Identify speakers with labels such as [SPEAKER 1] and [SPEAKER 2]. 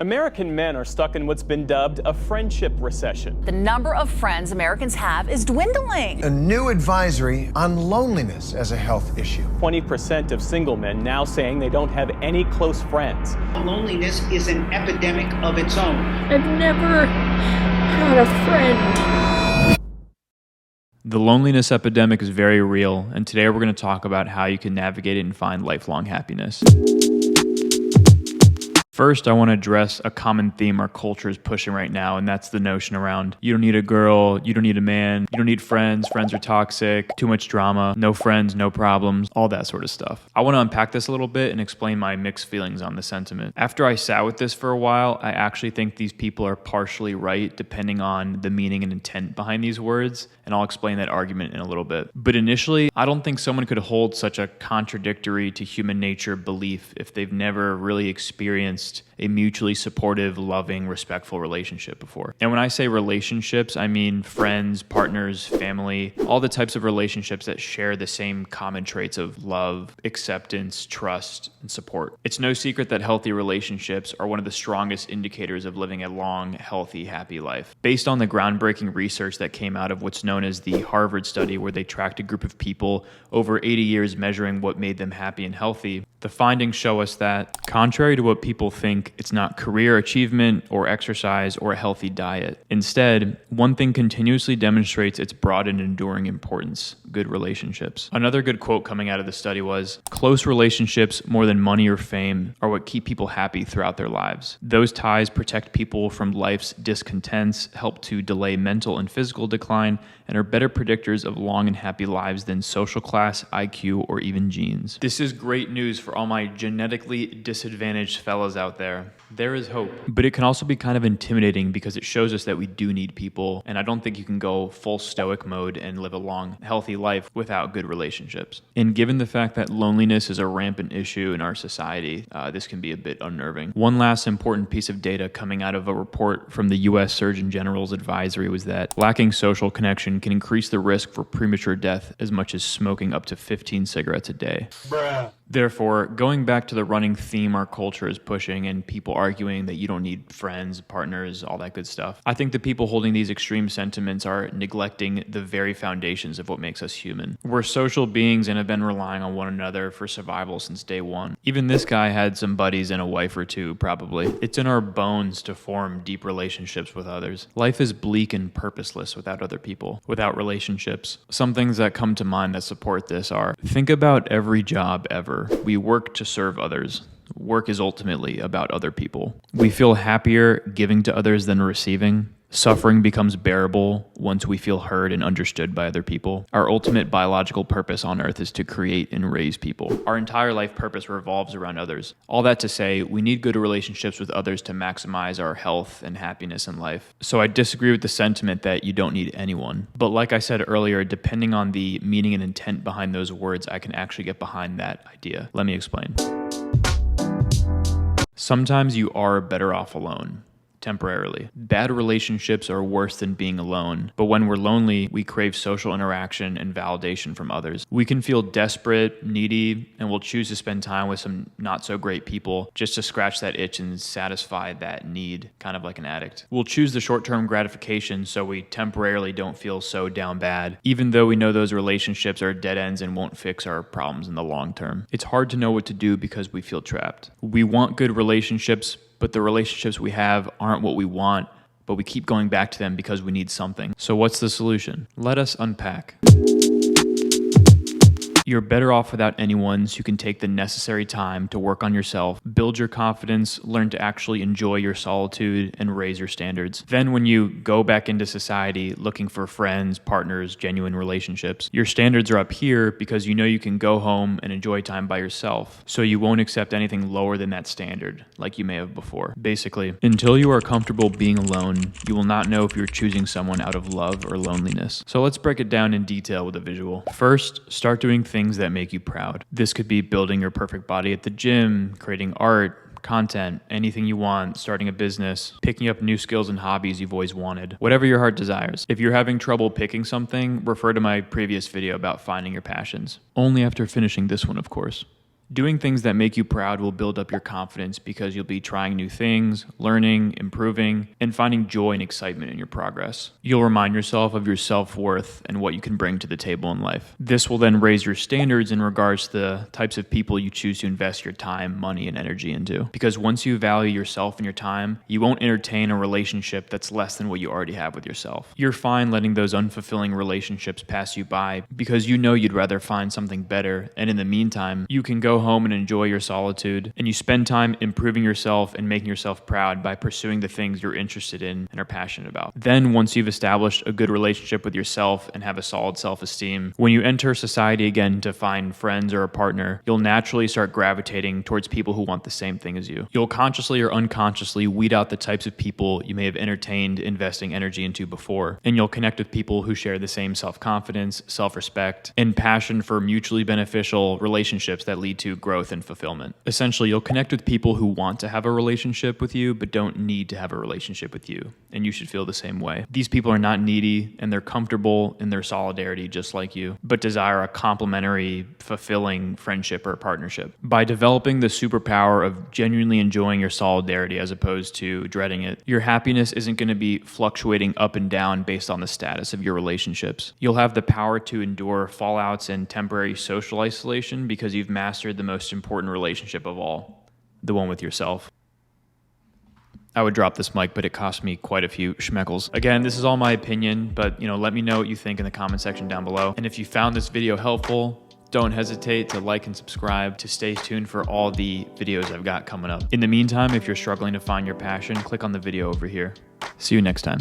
[SPEAKER 1] American men are stuck in what's been dubbed a friendship recession.
[SPEAKER 2] The number of friends Americans have is dwindling.
[SPEAKER 3] A new advisory on loneliness as a health issue.
[SPEAKER 1] 20% of single men now saying they don't have any close friends.
[SPEAKER 4] Loneliness is an epidemic of its own.
[SPEAKER 5] I've never had a friend.
[SPEAKER 6] The loneliness epidemic is very real, and today we're going to talk about how you can navigate it and find lifelong happiness. First, I want to address a common theme our culture is pushing right now, and that's the notion around you don't need a girl, you don't need a man, you don't need friends, friends are toxic, too much drama, no friends, no problems, all that sort of stuff. I want to unpack this a little bit and explain my mixed feelings on the sentiment. After I sat with this for a while, I actually think these people are partially right depending on the meaning and intent behind these words, and I'll explain that argument in a little bit. But initially, I don't think someone could hold such a contradictory to human nature belief if they've never really experienced a mutually supportive, loving, respectful relationship before. And when I say relationships, I mean friends, partners, family, all the types of relationships that share the same common traits of love, acceptance, trust, and support. It's no secret that healthy relationships are one of the strongest indicators of living a long, healthy, happy life. Based on the groundbreaking research that came out of what's known as the Harvard study, where they tracked a group of people over 80 years measuring what made them happy and healthy, the findings show us that, contrary to what people think, it's not career achievement or exercise or a healthy diet. Instead, one thing continuously demonstrates its broad and enduring importance: good relationships. Another good quote coming out of the study was, "Close relationships, more than money or fame, are what keep people happy throughout their lives. Those ties protect people from life's discontents, help to delay mental and physical decline, and are better predictors of long and happy lives than social class, IQ, or even genes." This is great news for all my genetically disadvantaged fellas out there. There is hope. But it can also be kind of intimidating because it shows us that we do need people, and I don't think you can go full stoic mode and live a long, healthy life without good relationships. And given the fact that loneliness is a rampant issue in our society, this can be a bit unnerving. One last important piece of data coming out of a report from the U.S. Surgeon General's advisory was that lacking social connection can increase the risk for premature death as much as smoking up to 15 cigarettes a day. Therefore, going back to the running theme our culture is pushing and people arguing that you don't need friends, partners, all that good stuff, I think the people holding these extreme sentiments are neglecting the very foundations of what makes us human. We're social beings and have been relying on one another for survival since day one. Even this guy had some buddies and a wife or two, probably. It's in our bones to form deep relationships with others. Life is bleak and purposeless without other people, without relationships. Some things that come to mind that support this are, think about every job ever. We work to serve others. Work is ultimately about other people. We feel happier giving to others than receiving. Suffering becomes bearable once we feel heard and understood by other people. Our ultimate biological purpose on earth is to create and raise people. Our entire life purpose revolves around others. All that to say, we need good relationships with others to maximize our health and happiness in life. So I disagree with the sentiment that you don't need anyone. But like I said earlier, depending on the meaning and intent behind those words, I can actually get behind that idea. Let me explain. Sometimes you are better off alone. Temporarily. Bad relationships are worse than being alone, but when we're lonely, we crave social interaction and validation from others. We can feel desperate, needy, and we'll choose to spend time with some not so great people just to scratch that itch and satisfy that need, kind of like an addict. We'll choose the short-term gratification so we temporarily don't feel so down bad, even though we know those relationships are dead ends and won't fix our problems in the long term. It's hard to know what to do because we feel trapped. We want good relationships, but the relationships we have aren't what we want, but we keep going back to them because we need something. So what's the solution? Let us unpack. You're better off without anyone, so you can take the necessary time to work on yourself, build your confidence, learn to actually enjoy your solitude, and raise your standards. Then when you go back into society looking for friends, partners, genuine relationships, your standards are up here because you know you can go home and enjoy time by yourself, so you won't accept anything lower than that standard, like you may have before. Basically, until you are comfortable being alone, you will not know if you're choosing someone out of love or loneliness. So let's break it down in detail with a visual. First, start doing things that make you proud. This could be building your perfect body at the gym, creating art, content, anything you want, starting a business, picking up new skills and hobbies you've always wanted, whatever your heart desires. If you're having trouble picking something, refer to my previous video about finding your passions. Only after finishing this one, of course. Doing things that make you proud will build up your confidence because you'll be trying new things, learning, improving, and finding joy and excitement in your progress. You'll remind yourself of your self-worth and what you can bring to the table in life. This will then raise your standards in regards to the types of people you choose to invest your time, money, and energy into. Because once you value yourself and your time, you won't entertain a relationship that's less than what you already have with yourself. You're fine letting those unfulfilling relationships pass you by because you know you'd rather find something better, and in the meantime, you can go home and enjoy your solitude, and you spend time improving yourself and making yourself proud by pursuing the things you're interested in and are passionate about. Then, once you've established a good relationship with yourself and have a solid self-esteem, when you enter society again to find friends or a partner, you'll naturally start gravitating towards people who want the same thing as you. You'll consciously or unconsciously weed out the types of people you may have entertained investing energy into before, and you'll connect with people who share the same self-confidence, self-respect, and passion for mutually beneficial relationships that lead to growth and fulfillment. Essentially, you'll connect with people who want to have a relationship with you but don't need to have a relationship with you, and you should feel the same way. These people are not needy, and they're comfortable in their solidarity just like you, but desire a complementary, fulfilling friendship or partnership. By developing the superpower of genuinely enjoying your solidarity as opposed to dreading it, your happiness isn't going to be fluctuating up and down based on the status of your relationships. You'll have the power to endure fallouts and temporary social isolation because you've mastered the most important relationship of all, the one with yourself. I would drop this mic, but it cost me quite a few schmeckles. Again, this is all my opinion, but let me know what you think in the comment section down below. And if you found this video helpful, don't hesitate to like and subscribe to stay tuned for all the videos I've got coming up. In the meantime, if you're struggling to find your passion, click on the video over here. See you next time.